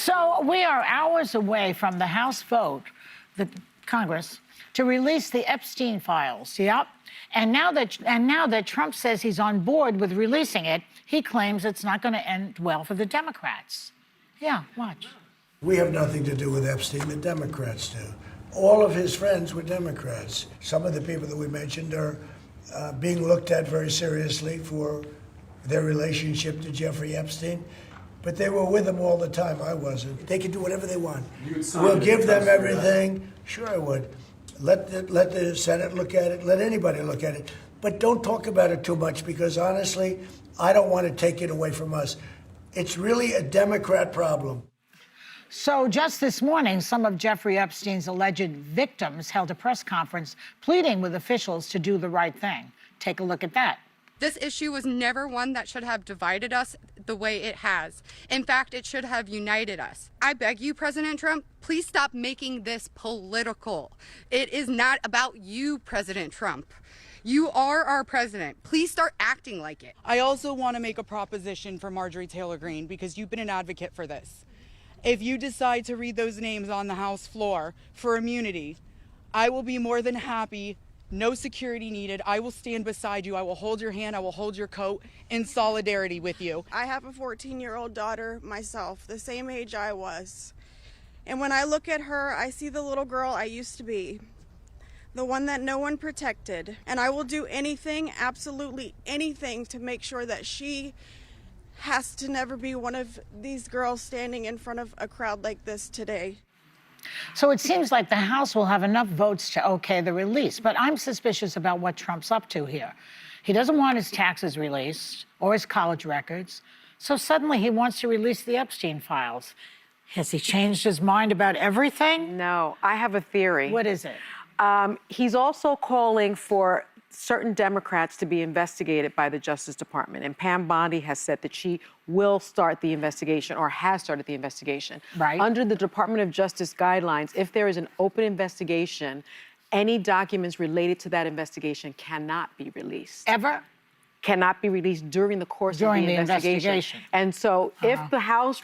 So we are hours away from the House vote, the Congress, to release the Epstein files. Yep. And now that Trump says he's on board with releasing it, he claims it's not going to end well for the Democrats. Yeah, watch. We have nothing to do with Epstein. The Democrats do. All of his friends were Democrats. Some of the people that we mentioned are being looked at very seriously for their relationship to Jeffrey Epstein. But they were with him all the time. I wasn't. They can do whatever they want. We'll give them everything. Sure, I would. Let the Senate look at it. Let anybody look at it. But don't talk about it too much because, honestly, I don't want to take it away from us. It's really a Democrat problem. So just this morning, some of Jeffrey Epstein's alleged victims held a press conference pleading with officials to do the right thing. Take a look at that. This issue was never one that should have divided us the way it has. In fact, it should have united us. I beg you, President Trump, please stop making this political. It is not about you, President Trump. You are our president. Please start acting like it. I also want to make a proposition for Marjorie Taylor Greene because you've been an advocate for this. If you decide to read those names on the House floor for immunity, I will be more than happy. No security needed. I will stand beside you. I will hold your hand. I will hold your coat in solidarity with you. I have a 14-year-old daughter myself, the same age I was. And when I look at her, I see the little girl I used to be, the one that no one protected. And I will do anything, absolutely anything, to make sure that she has to never be one of these girls standing in front of a crowd like this today. So it seems like the House will have enough votes to okay the release, but I'm suspicious about what Trump's up to here. He doesn't want his taxes released or his college records, so suddenly he wants to release the Epstein files. Has he changed his mind about everything? No, I have a theory. What is it? He's also calling for certain Democrats to be investigated by the Justice Department. And Pam Bondi has said that she will start the investigation or has started the investigation. Right. Under the Department of Justice guidelines, if there is an open investigation, any documents related to that investigation cannot be released. Ever? Cannot be released during the course of the investigation. And so if the House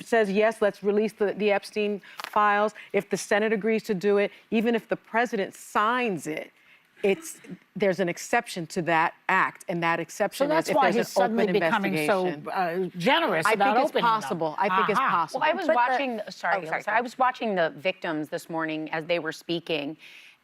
says, yes, let's release the Epstein files, if the Senate agrees to do it, even if the president signs it, there's an exception to that act, and that exception is if there's an open investigation. So that's why he's suddenly becoming so generous about opening them. I think it's possible. I think it's possible. Well, I was watching, I was watching the victims this morning as they were speaking,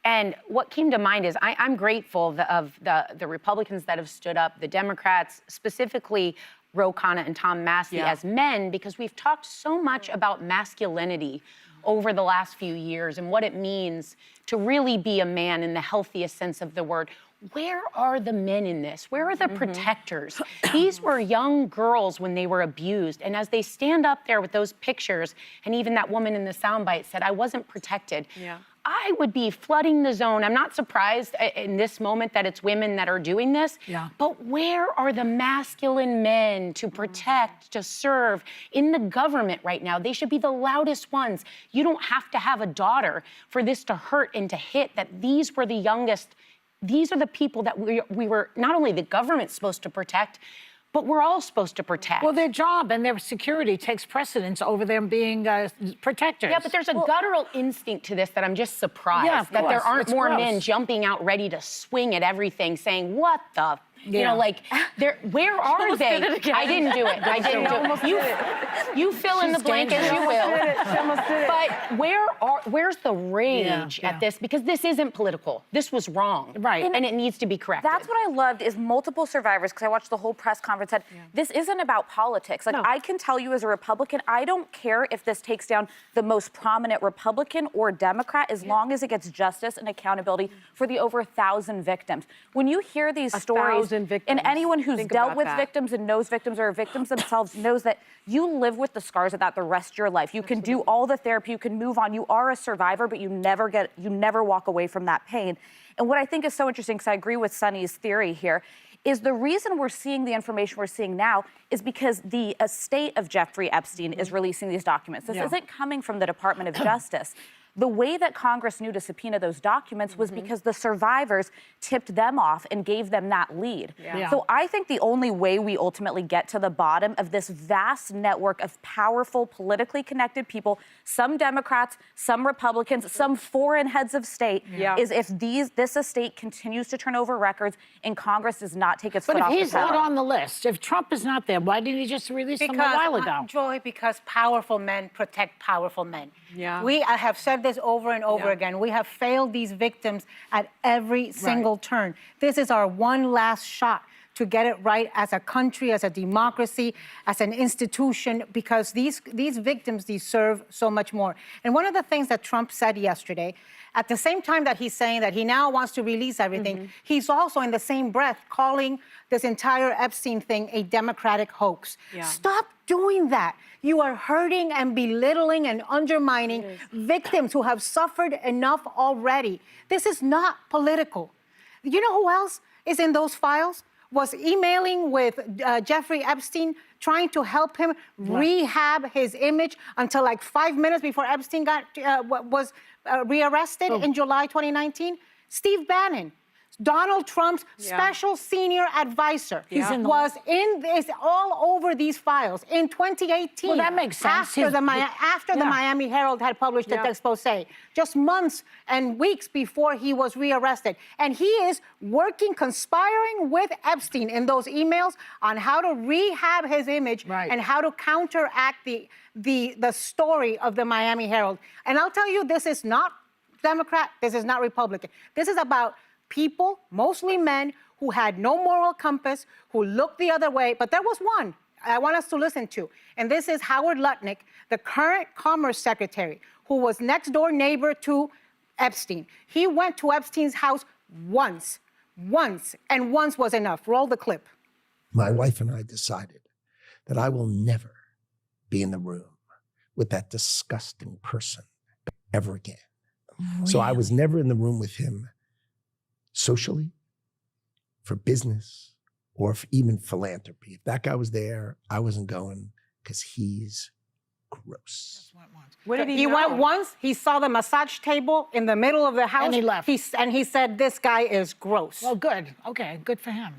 and what came to mind is I'm grateful of the Republicans that have stood up, the Democrats, specifically Ro Khanna and Tom Massey as men, because we've talked so much about masculinity over the last few years and what it means to really be a man in the healthiest sense of the word. Where are the men in this? Where are the protectors? These were young girls when they were abused. And as they stand up there with those pictures, and even that woman in the soundbite said, I wasn't protected. Yeah. I would be flooding the zone. I'm not surprised in this moment that it's women that are doing this, but where are the masculine men to protect, to serve in the government right now? They should be the loudest ones. You don't have to have a daughter for this to hurt and to hit that these were the youngest. These are the people that we were, not only the government supposed to protect, but we're all supposed to protect. Well, their job and their security takes precedence over them being protectors. Yeah, but there's a guttural instinct to this that I'm just surprised that there aren't more men jumping out ready to swing at everything, saying, what the... You know, like, where are they? I didn't do it. I didn't do it. You fill in the blank as you will. But where's the rage at this? Because this isn't political. This was wrong. Right. And it needs to be corrected. That's what I loved is multiple survivors, because I watched the whole press conference, said, this isn't about politics. Like, I can tell you as a Republican, I don't care if this takes down the most prominent Republican or Democrat, as long as it gets justice and accountability for the over 1,000 victims. When you hear these stories, and anyone who's dealt with victims and knows victims or victims themselves knows that you live with the scars of that the rest of your life. You can do all the therapy, you can move on. You are a survivor, but you never walk away from that pain. And what I think is so interesting, because I agree with Sunny's theory here, is the reason we're seeing the information we're seeing now is because the estate of Jeffrey Epstein is releasing these documents. This isn't coming from the Department of Justice. The way that Congress knew to subpoena those documents was because the survivors tipped them off and gave them that lead. Yeah. So I think the only way we ultimately get to the bottom of this vast network of powerful, politically connected people, some Democrats, some Republicans, some foreign heads of state, is if this estate continues to turn over records and Congress does not take its foot off the pedal. But if he's not on the list, if Trump is not there, why didn't he just release them a while ago? Joy, because powerful men protect powerful men. Yeah. I have said this over and over again. We have failed these victims at every single turn. This is our one last shot to get it right as a country, as a democracy, as an institution, because these victims deserve so much more. And one of the things that Trump said yesterday, at the same time that he's saying that he now wants to release everything, he's also in the same breath calling this entire Epstein thing a Democratic hoax. Stop doing that. You are hurting and belittling and undermining victims who have suffered enough already. This is not political. You know who else is in those files? Was emailing with Jeffrey Epstein, trying to help him rehab his image until like 5 minutes before Epstein was rearrested in July 2019? Steve Bannon, Donald Trump's special senior advisor, was in this all over these files in 2018. Well, that makes sense. After the Miami Herald had published its expose, just months and weeks before he was rearrested. And he is conspiring with Epstein in those emails on how to rehab his image and how to counteract the story of the Miami Herald. And I'll tell you, this is not Democrat, this is not Republican. This is about people, mostly men, who had no moral compass, who looked the other way. But there was one I want us to listen to, and this is Howard Lutnick, the current Commerce Secretary, who was next door neighbor to Epstein. He went to Epstein's house once, and once was enough. Roll the clip. My wife and I decided that I will never be in the room with that disgusting person ever again. Really? So I was never in the room with him socially, for business, or even philanthropy. If that guy was there, I wasn't going because he's gross. What did He went once, he saw the massage table in the middle of the house. And he left. And he said, this guy is gross. Well, good. Okay, good for him.